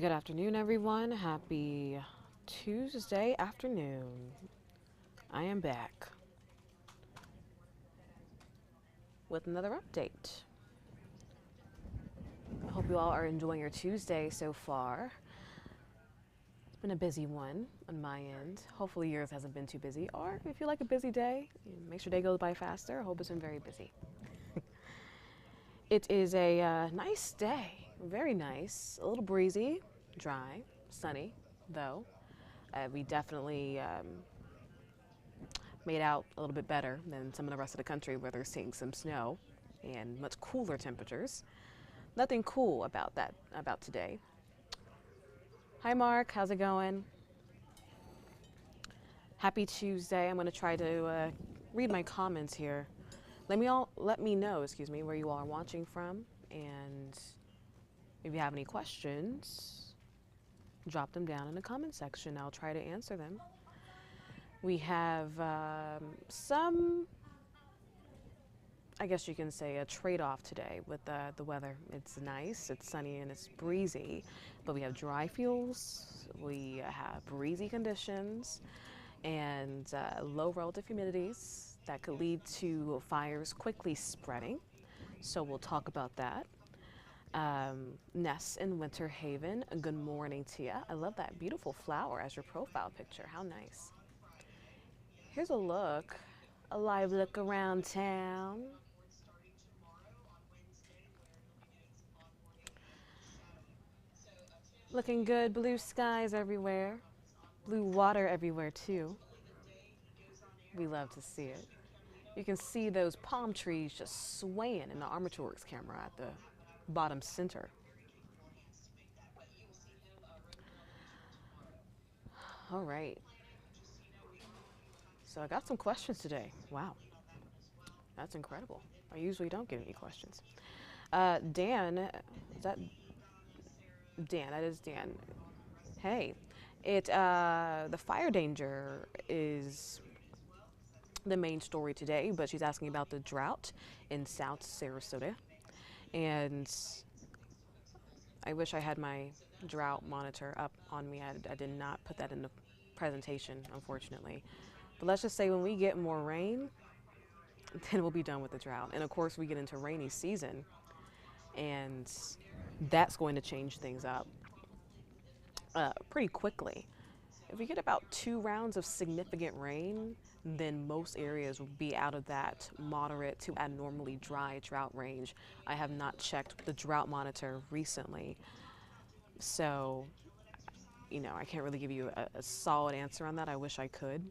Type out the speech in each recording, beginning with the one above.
Good afternoon, everyone. Happy Tuesday afternoon. I am back with another update. I hope you all are enjoying your Tuesday so far. It's been a busy one on my end. Hopefully yours hasn't been too busy. Or if you like a busy day, makes your day go by faster. I hope it's been very busy. It is a nice day. Very nice. A little breezy, dry, sunny, though. We definitely made out a little bit better than some of the rest of the country where they're seeing some snow and much cooler temperatures. Nothing cool about that, about today. Hi, Mark. How's it going? Happy Tuesday. I'm going to try to read my comments here. Let me know, where you all are watching from, and if you have any questions, drop them down in the comment section. I'll try to answer them. We have some, I guess you can say, a trade-off today with the weather. It's nice, it's sunny, and it's breezy, but we have dry fuels, we have breezy conditions, and low relative humidities that could lead to fires quickly spreading. So we'll talk about that. Ness in Winter Haven, good morning to you. I love that beautiful flower as your profile picture. How nice. Here's a live look around town. Looking good, blue skies everywhere, blue water everywhere too. We love to see it. You can see those palm trees just swaying in the Armature Works camera at the bottom center. All right. So I got some questions today. Wow. That's incredible. I usually don't get any questions. Dan, is that Dan? That is Dan. Hey, the fire danger is the main story today, but she's asking about the drought in South Sarasota. And I wish I had my drought monitor up on me. I did not put that in the presentation, unfortunately. But let's just say when we get more rain, then we'll be done with the drought. And of course, we get into rainy season, and that's going to change things up pretty quickly. If we get about 2 rounds of significant rain, then most areas will be out of that moderate to abnormally dry drought range. I have not checked the drought monitor recently, so I can't really give you a solid answer on that. I wish I could.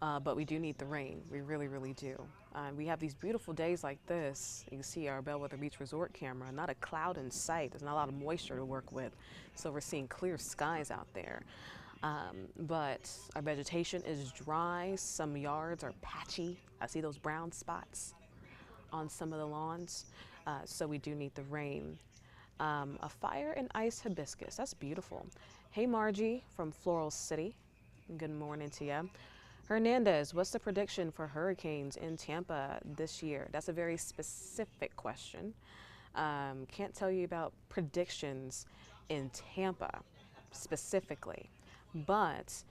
But we do need the rain. We really, really do. We have these beautiful days like this. You can see our Bellwether Beach Resort camera, not a cloud in sight. There's not a lot of moisture to work with. So we're seeing clear skies out there. But our vegetation is dry. Some yards are patchy. I see those brown spots on some of the lawns. So we do need the rain. A fire and ice hibiscus. That's beautiful. Hey, Margie from Floral City. Good morning to you. Hernandez, what's the prediction for hurricanes in Tampa this year? That's a very specific question. Can't tell you about predictions in Tampa specifically, but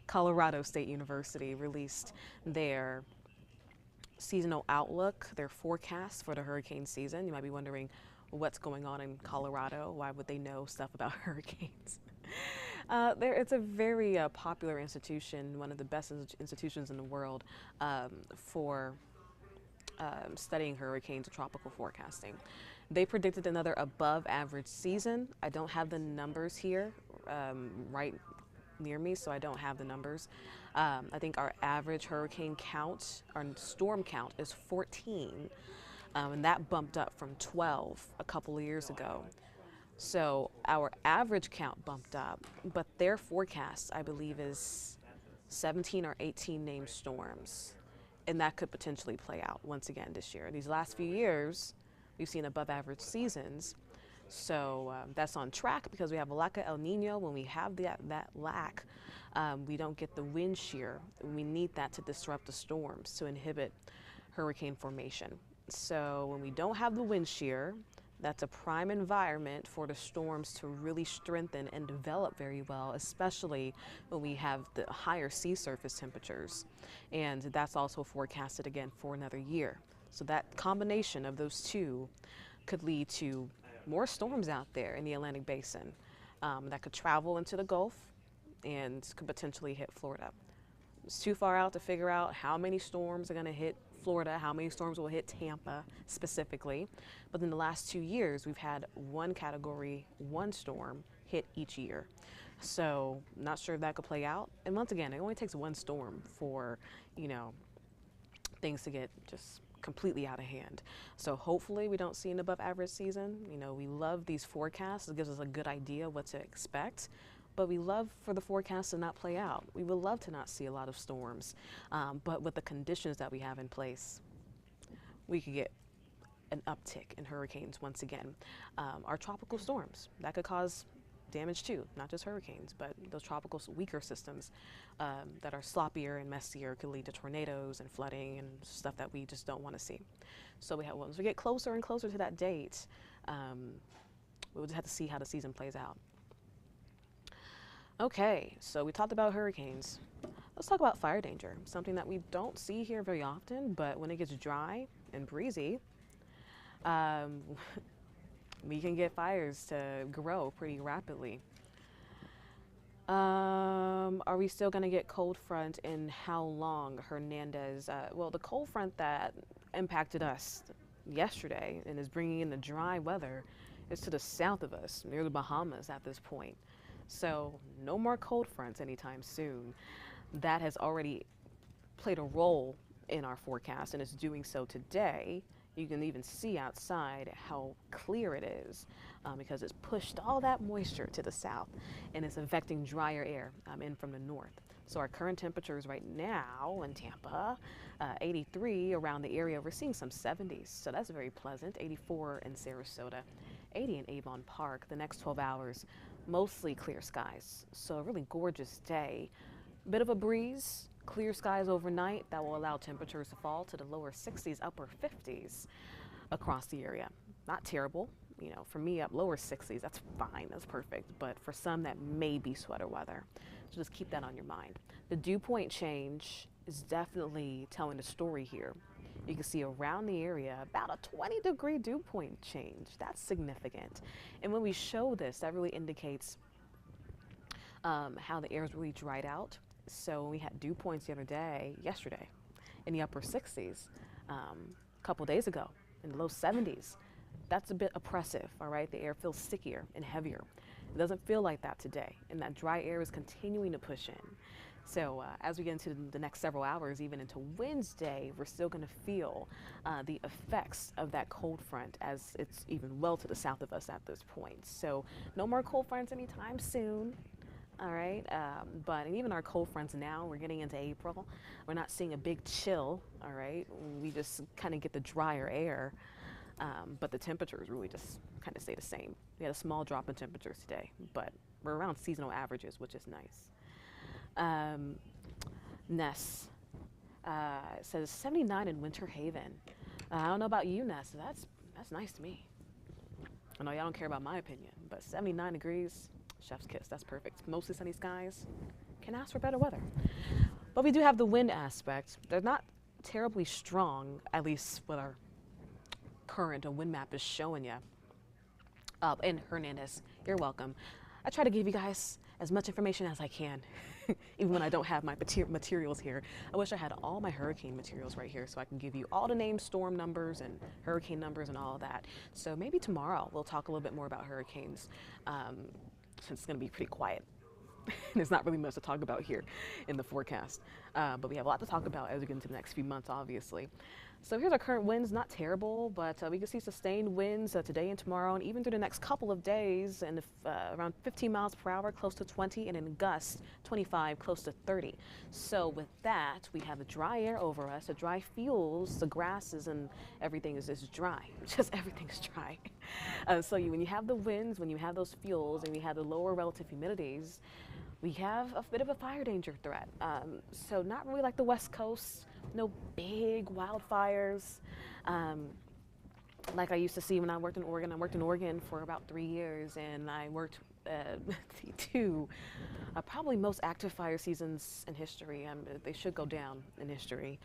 Colorado State University released their seasonal outlook, their forecast for the hurricane season. You might be wondering what's going on in Colorado. Why would they know stuff about hurricanes? It's a very popular institution, one of the best institutions in the world for studying hurricanes and tropical forecasting. They predicted another above average season. I don't have the numbers here right near me, so I don't have the numbers. I think our average hurricane count, our storm count, is 14, and that bumped up from 12 a couple of years ago. So our average count bumped up, but their forecast, I believe, is 17 or 18 named storms. And that could potentially play out once again this year. These last few years, we've seen above average seasons. So that's on track because we have a lack of El Nino. When we have that lack, we don't get the wind shear. We need that to disrupt the storms, to inhibit hurricane formation. So when we don't have the wind shear, That's a prime environment for the storms to really strengthen and develop very well, especially when we have the higher sea surface temperatures. And that's also forecasted again for another year. So that combination of those two could lead to more storms out there in the Atlantic Basin that could travel into the Gulf and could potentially hit Florida. It's too far out to figure out how many storms are going to hit Florida, how many storms will hit Tampa specifically. But in the last 2 years, we've had one category 1 storm hit each year. So not sure if that could play out. And once again, it only takes one storm for, things to get just completely out of hand. So hopefully we don't see an above average season. We love these forecasts. It gives us a good idea what to expect. But we love for the forecast to not play out. We would love to not see a lot of storms. But with the conditions that we have in place, we could get an uptick in hurricanes once again. Our tropical storms, that could cause damage too, not just hurricanes, but those tropical weaker systems that are sloppier and messier could lead to tornadoes and flooding and stuff that we just don't want to see. So as we get closer and closer to that date, we'll just have to see how the season plays out. Okay, so we talked about hurricanes. Let's talk about fire danger, something that we don't see here very often, but when it gets dry and breezy, we can get fires to grow pretty rapidly. Are we still going to get cold front, and how long? Hernandez, well, the cold front that impacted us yesterday and is bringing in the dry weather is to the south of us, near the Bahamas at this point. So no more cold fronts anytime soon. That has already played a role in our forecast, and it's doing so today. You can even see outside how clear it is because it's pushed all that moisture to the south, and it's affecting drier air in from the north. So our current temperatures right now in Tampa, 83 around the area. We're seeing some 70s, so that's very pleasant. 84 in Sarasota, 80 in Avon Park. The next 12 hours, mostly clear skies. So a really gorgeous day. Bit of a breeze, clear skies overnight that will allow temperatures to fall to the lower 60s, upper 50s across the area. Not terrible. For me, up lower 60s, that's fine, that's perfect. But for some, that may be sweater weather. So just keep that on your mind. The dew point change is definitely telling the story here. You can see around the area about a 20-degree dew point change. That's significant. And when we show this, that really indicates how the air is really dried out. So we had dew points the other day, yesterday, in the upper 60s, a couple days ago, in the low 70s. That's a bit oppressive, all right? The air feels stickier and heavier. It doesn't feel like that today, and that dry air is continuing to push in. So as we get into the next several hours, even into Wednesday, we're still going to feel the effects of that cold front as it's even well to the south of us at this point. So no more cold fronts anytime soon. All right, but even our cold fronts now, we're getting into April. We're not seeing a big chill, all right? We just kind of get the drier air, but the temperatures really just kind of stay the same. We had a small drop in temperatures today, but we're around seasonal averages, which is nice. Ness says 79 in Winter Haven. I don't know about you, Ness. That's nice to me. I know y'all don't care about my opinion, but 79 degrees, chef's kiss. That's perfect. Mostly sunny skies. Can ask for better weather. But we do have the wind aspect. They're not terribly strong, at least what our current wind map is showing you. And Hernandez, you're welcome. I try to give you guys as much information as I can, even when I don't have my materials here. I wish I had all my hurricane materials right here so I can give you all the names, storm numbers, and hurricane numbers and all of that. So maybe tomorrow we'll talk a little bit more about hurricanes, since it's going to be pretty quiet. There's not really much to talk about here in the forecast, but we have a lot to talk about as we get into the next few months, obviously. So here's our current winds, not terrible, but we can see sustained winds today and tomorrow, and even through the next couple of days, and around 15 miles per hour, close to 20, and in gusts, 25, close to 30. So with that, we have the dry air over us, the dry fuels, the grasses, and everything is just dry. Just everything's dry. So when you have the winds, when you have those fuels, and you have the lower relative humidities, we have a bit of a fire danger threat. So not really like the West Coast, no big wildfires, like I used to see when I worked in Oregon. I worked in Oregon for about 3 years, and I worked two, probably most active fire seasons in history. They should go down in history.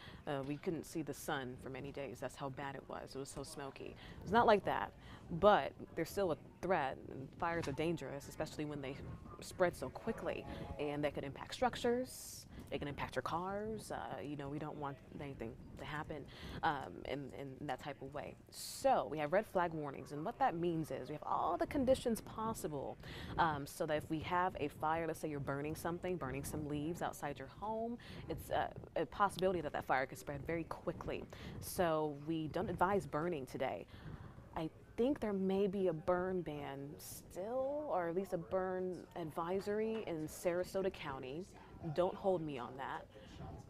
We couldn't see the sun for many days. That's how bad it was. It was so smoky. It's not like that, but there's still a threat. And fires are dangerous, especially when they spread so quickly, and that could impact structures. It can impact your cars. We don't want anything to happen in that type of way. So we have red flag warnings, and what that means is we have all the conditions possible so that if we have a fire, let's say you're burning some leaves outside your home, it's a possibility that that fire could spread very quickly. So we don't advise burning today. I think there may be a burn ban still, or at least a burn advisory in Sarasota County. Don't hold me on that,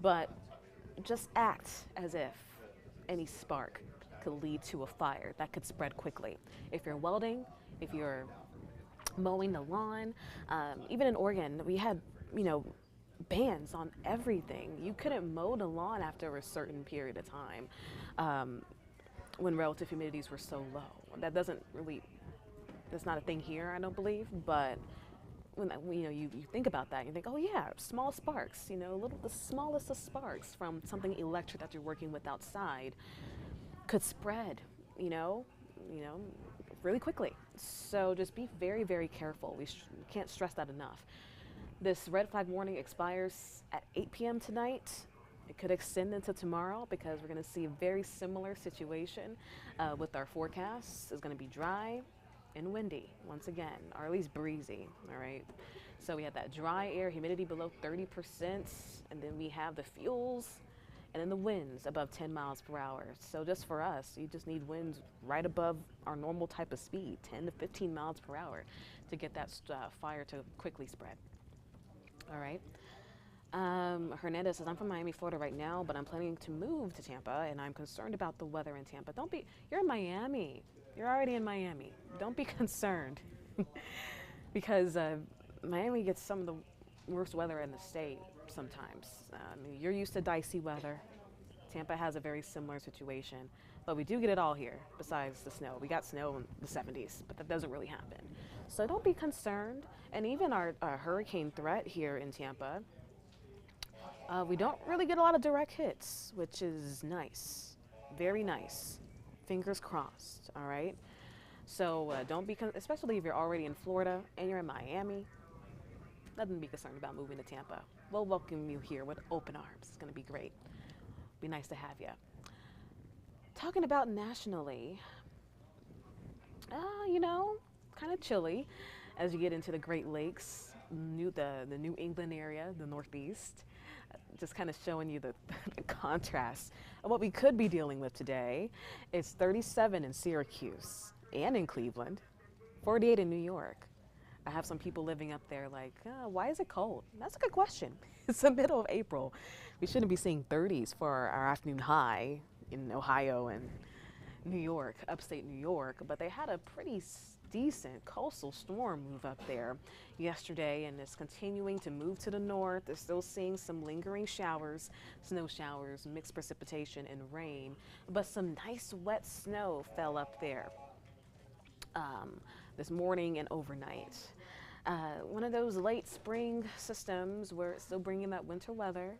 but just act as if any spark could lead to a fire that could spread quickly. If you're welding, if you're mowing the lawn, even in Oregon, we had, bans on everything. You couldn't mow the lawn after a certain period of time when relative humidities were so low. That's not a thing here, I don't believe, but when you think about that, you think, oh yeah, small sparks, the smallest of sparks from something electric that you're working with outside could spread, really quickly. So just be very, very careful. We can't stress that enough. This red flag warning expires at 8 p.m. tonight. It could extend into tomorrow because we're going to see a very similar situation with our forecasts. It's going to be dry and windy once again, or at least breezy. All right, so we have that dry air, humidity below 30%, and then we have the fuels and then the winds above 10 miles per hour. So just for us, you just need winds right above our normal type of speed, 10 to 15 miles per hour, to get that fire to quickly spread. All right. Hernandez says, I'm from Miami, Florida right now, but I'm planning to move to Tampa, and I'm concerned about the weather in Tampa. You're in Miami. You're already in Miami. Don't be concerned because Miami gets some of the worst weather in the state sometimes. You're used to dicey weather. Tampa has a very similar situation, but we do get it all here besides the snow. We got snow in the 70s, but that doesn't really happen. So don't be concerned. And even our hurricane threat here in Tampa, we don't really get a lot of direct hits, which is nice, very nice. Fingers crossed, all right? So don't be, especially if you're already in Florida and you're in Miami, nothing to be concerned about moving to Tampa. We'll welcome you here with open arms. It's going to be great. Be nice to have you. Talking about nationally, kind of chilly as you get into the Great Lakes, the New England area, the Northeast. Just kind of showing you the contrast of what we could be dealing with today. It's 37 in Syracuse and in Cleveland, 48 in New York. I have some people living up there like, why is it cold? That's a good question. It's the middle of April. We shouldn't be seeing 30s for our afternoon high in Ohio and New York, upstate New York, but they had a pretty decent coastal storm move up there yesterday, and it's continuing to move to the north. They're still seeing some lingering showers, snow showers, mixed precipitation and rain, but some nice wet snow fell up there this morning and overnight. One of those late spring systems where it's still bringing that winter weather,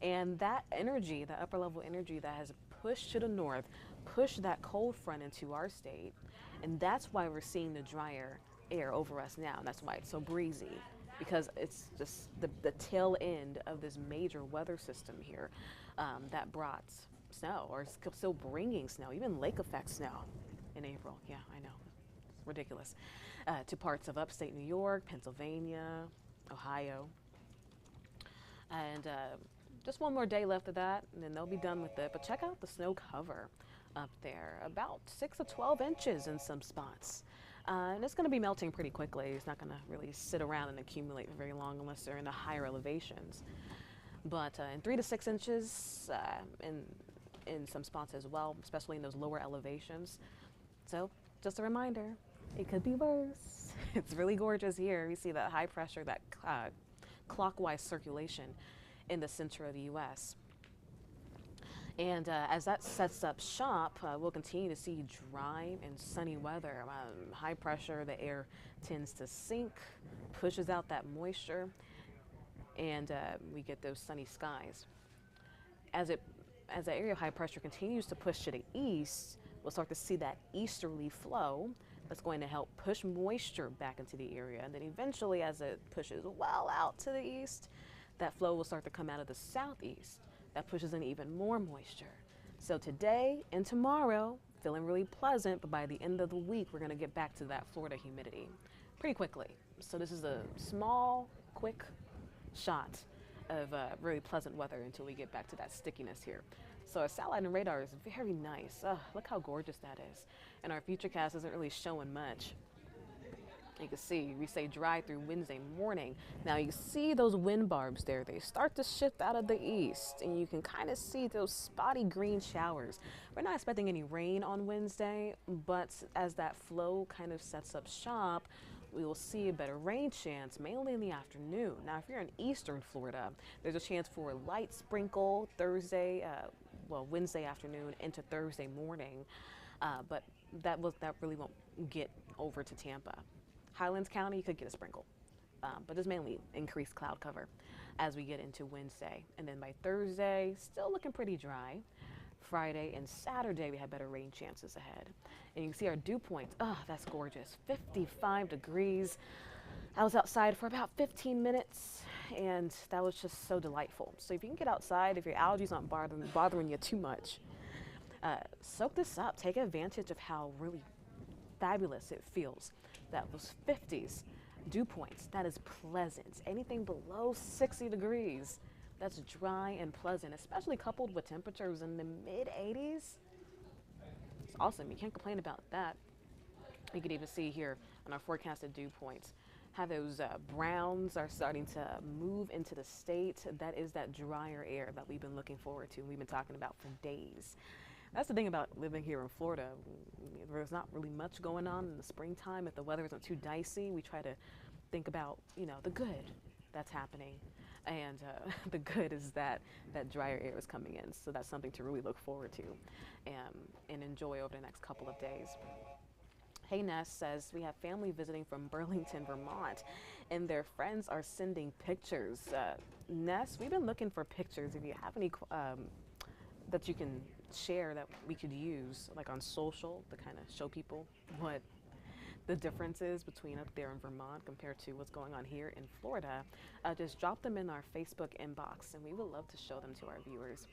and that energy, the upper level energy that has pushed to the north, pushed that cold front into our state, and that's why we're seeing the drier air over us now. And that's why it's so breezy, because it's just the tail end of this major weather system here that brought snow, or is still bringing snow, even lake effect snow in April. Yeah, I know, it's ridiculous. To parts of upstate New York, Pennsylvania, Ohio, and just one more day left of that, and then they'll be done with it. But check out the snow cover up there, about 6 to 12 inches in some spots. And it's going to be melting pretty quickly. It's not going to really sit around and accumulate for very long unless they're in the higher elevations. But in 3 to 6 inches in some spots as well, especially in those lower elevations. So just a reminder, it could be worse. It's really gorgeous here. We see that high pressure, that clockwise circulation in the center of the U.S. And as that sets up shop, we'll continue to see dry and sunny weather. High pressure, the air tends to sink, pushes out that moisture, and we get those sunny skies. As it as the area of high pressure continues to push to the east, we'll start to see that easterly flow that's going to help push moisture back into the area. And then eventually, as it pushes well out to the east, that flow will start to come out of the southeast. That pushes in even more moisture. So today and tomorrow, feeling really pleasant, but by the end of the week, we're going to get back to that Florida humidity pretty quickly. So this is a small, quick shot of really pleasant weather until we get back to that stickiness here. So our satellite and radar is very nice. Look how gorgeous that is. And our futurecast isn't really showing much. You can see we say dry through Wednesday morning. Now you see those wind barbs there. They start to shift out of the east, and you can kind of see those spotty green showers. We're not expecting any rain on Wednesday, but as that flow kind of sets up shop, we will see a better rain chance, mainly in the afternoon. Now, if you're in eastern Florida, there's a chance for a light sprinkle Wednesday afternoon into Thursday morning, but that really won't get over to Tampa. Highlands County, you could get a sprinkle, but there's mainly increased cloud cover as we get into Wednesday. And then by Thursday, still looking pretty dry. Friday and Saturday, we have better rain chances ahead. And you can see our dew points. Oh, that's gorgeous. 55 degrees. I was outside for about 15 minutes, and that was just so delightful. So if you can get outside, if your allergies aren't bothering you too much, soak this up. Take advantage of how really fabulous it feels. That was 50s dew points. That is pleasant. Anything below 60 degrees, that's dry and pleasant, especially coupled with temperatures in the mid-80s. It's awesome. You can't complain about that. You can even see here on our forecasted dew points how those browns are starting to move into the state. That is that drier air that we've been looking forward to and we've been talking about for days. That's the thing about living here in Florida. There's not really much going on in the springtime. If the weather isn't too dicey, we try to think about, the good that's happening. And the good is that drier air is coming in. So that's something to really look forward to and enjoy over the next couple of days. Hey Ness says, we have family visiting from Burlington, Vermont, and their friends are sending pictures. Ness, we've been looking for pictures. If you have any that you can share that we could use, like on social, to kind of show people what the difference is between up there in Vermont compared to what's going on here in Florida, just drop them in our Facebook inbox, and we would love to show them to our viewers.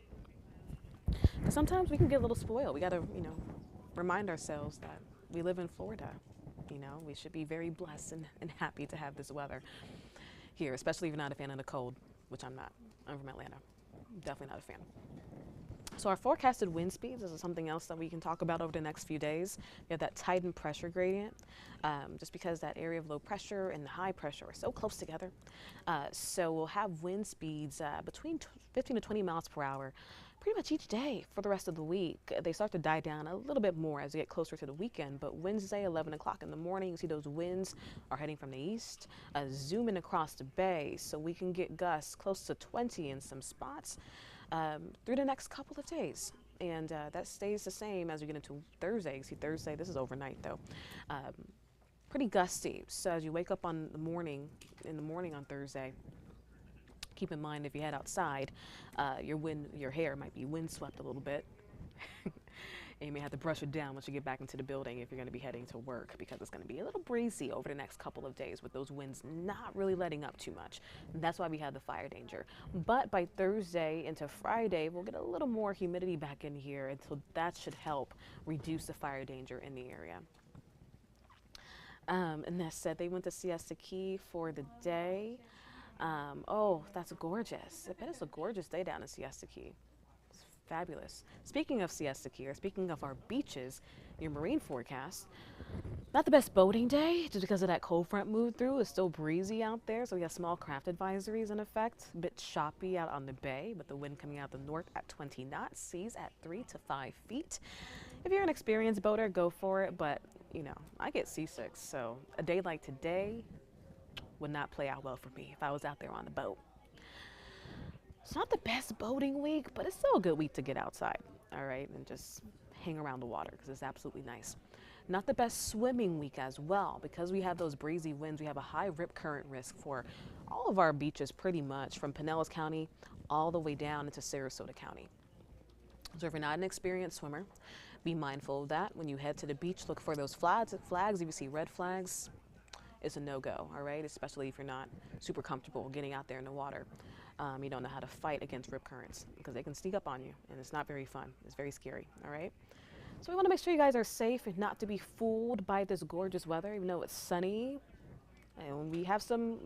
But sometimes we can get a little spoiled. We got to, remind ourselves that we live in Florida. We should be very blessed and happy to have this weather here, especially if you're not a fan of the cold, which I'm not. I'm from Atlanta. Definitely not a fan. So our forecasted wind speeds, this is something else that we can talk about over the next few days. We have that tightened pressure gradient, just because that area of low pressure and the high pressure are so close together. So we'll have wind speeds between 15 to 20 miles per hour pretty much each day for the rest of the week. They start to die down a little bit more as we get closer to the weekend, but Wednesday, 11 o'clock in the morning, you see those winds are heading from the east, zooming across the bay, so we can get gusts close to 20 in some spots through the next couple of days. And that stays the same as we get into Thursday. You see Thursday, this is overnight though, pretty gusty. So as you wake up in the morning on Thursday, keep in mind if you head outside, your hair might be windswept a little bit. And you may have to brush it down once you get back into the building if you're going to be heading to work, because it's going to be a little breezy over the next couple of days with those winds not really letting up too much. And that's why we have the fire danger. But by Thursday into Friday, we'll get a little more humidity back in here, and so that should help reduce the fire danger in the area. And that said, they went to Siesta Key for the day. Oh, that's gorgeous. I bet it's a gorgeous day down in Siesta Key. Fabulous. Speaking of Siesta Key, or speaking of our beaches, your marine forecast, not the best boating day just because of that cold front moved through. It's still breezy out there, so we have small craft advisories in effect. A bit choppy out on the bay, with the wind coming out the north at 20 knots, seas at 3 to 5 feet. If you're an experienced boater, go for it, but I get seasick, so a day like today would not play out well for me if I was out there on the boat. It's not the best boating week, but it's still a good week to get outside, all right, and just hang around the water because it's absolutely nice. Not the best swimming week as well because we have those breezy winds. We have a high rip current risk for all of our beaches pretty much from Pinellas County all the way down into Sarasota County. So if you're not an experienced swimmer, be mindful of that. When you head to the beach, look for those flags. If you see red flags, it's a no-go, all right? Especially if you're not super comfortable getting out there in the water. You don't know how to fight against rip currents because they can sneak up on you, and it's not very fun. It's very scary, all right? So we want to make sure you guys are safe and not to be fooled by this gorgeous weather, even though it's sunny. And we have some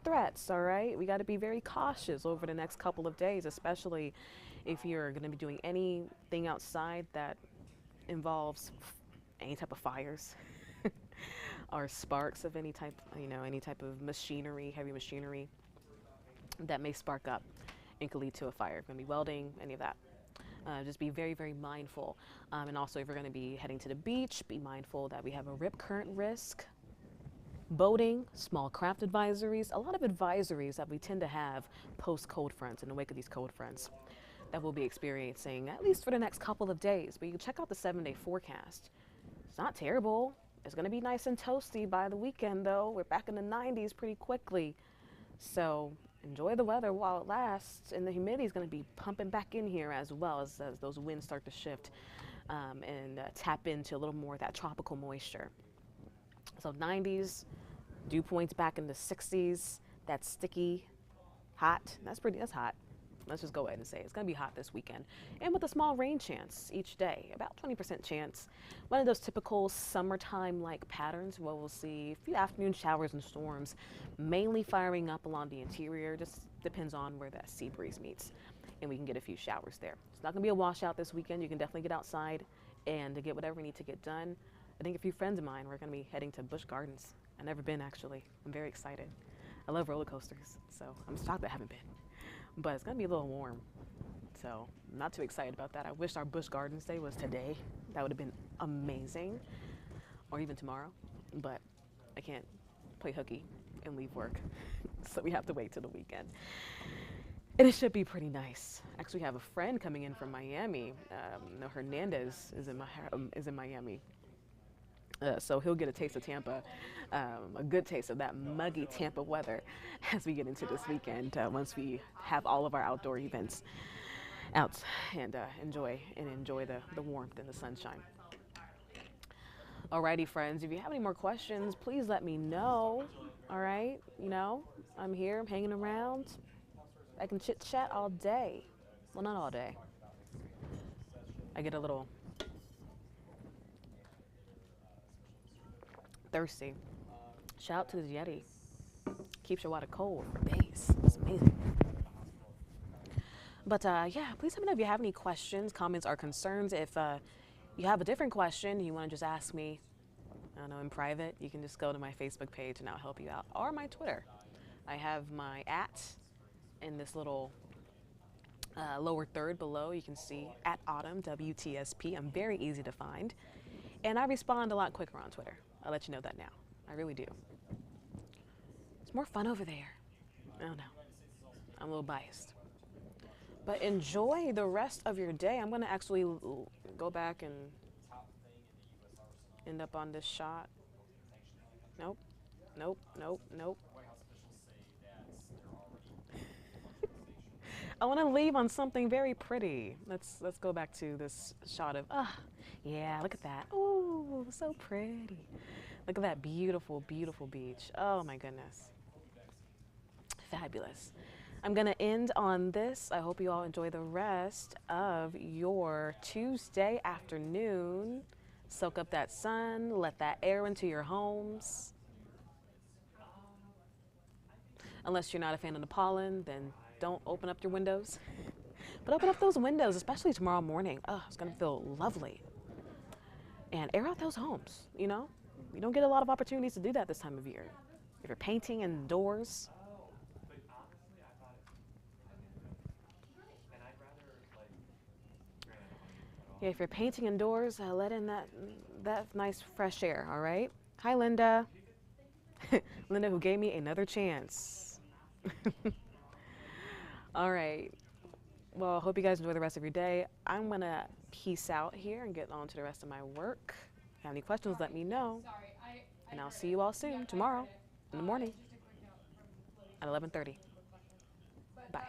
threats, all right? We got to be very cautious over the next couple of days, especially if you're going to be doing anything outside that involves any type of fires or sparks of any type, any type of machinery, heavy machinery that may spark up and could lead to a fire. Going to be welding, any of that. Just be very, very mindful. And also, if you're going to be heading to the beach, be mindful that we have a rip current risk. Boating, small craft advisories, a lot of advisories that we tend to have post cold fronts in the wake of these cold fronts that we'll be experiencing at least for the next couple of days. But you can check out the 7-day forecast. It's not terrible. It's going to be nice and toasty by the weekend, though. We're back in the 90s pretty quickly. So enjoy the weather while it lasts. And the humidity is going to be pumping back in here as well as those winds start to shift and tap into a little more of that tropical moisture. So 90s, dew points back in the 60s. That's sticky, hot. That's hot. Let's just go ahead and say it's going to be hot this weekend. And with a small rain chance each day, about 20% chance. One of those typical summertime-like patterns where we'll see a few afternoon showers and storms, mainly firing up along the interior. Just depends on where that sea breeze meets. And we can get a few showers there. It's not going to be a washout this weekend. You can definitely get outside and to get whatever we need to get done. I think a few friends of mine, we're going to be heading to Busch Gardens. I've never been, actually. I'm very excited. I love roller coasters, so I'm shocked I haven't been. But it's going to be a little warm, so I'm not too excited about that. I wish our Busch Gardens day was today. That would have been amazing, or even tomorrow. But I can't play hooky and leave work, so we have to wait till the weekend. And it should be pretty nice. Actually, we have a friend coming in from Miami. Hernandez is in Miami. So he'll get a taste of Tampa, a good taste of that muggy Tampa weather as we get into this weekend once we have all of our outdoor events out and enjoy the warmth and the sunshine. Alrighty, friends, if you have any more questions, please let me know. All right, I'm here, I'm hanging around. I can chit chat all day. Well, not all day. I get a little thirsty. Shout out to the Yeti. Keeps your water cold for days. It's amazing. But yeah, please let me know if you have any questions, comments, or concerns. If you have a different question you want to just ask me, I don't know, in private, you can just go to my Facebook page and I'll help you out. Or my Twitter. I have my @ in this little lower third below. You can see @Autumn, WTSP. I'm very easy to find. And I respond a lot quicker on Twitter. I'll let you know that now. I really do. It's more fun over there. I don't know. I'm a little biased. But enjoy the rest of your day. I'm going to actually go back and end up on this shot. Nope. Nope. Nope. Nope. I want to leave on something very pretty. Let's go back to this shot of, yeah, look at that. Oh, so pretty. Look at that beautiful, beautiful beach. Oh my goodness. Fabulous. I'm going to end on this. I hope you all enjoy the rest of your Tuesday afternoon. Soak up that sun, let that air into your homes. Unless you're not a fan of the pollen, then don't open up your windows. But open up those windows, especially tomorrow morning. Oh, it's going to feel lovely. And air out those homes, You don't get a lot of opportunities to do that this time of year. If you're painting indoors, yeah, if you're painting indoors, let in that nice fresh air, all right? Hi, Linda. Linda, who gave me another chance. All right. Well, I hope you guys enjoy the rest of your day. I'm going to peace out here and get on to the rest of my work. If you have any questions, let me know. And I'll see you all soon, tomorrow, in the morning, at 11:30. Bye.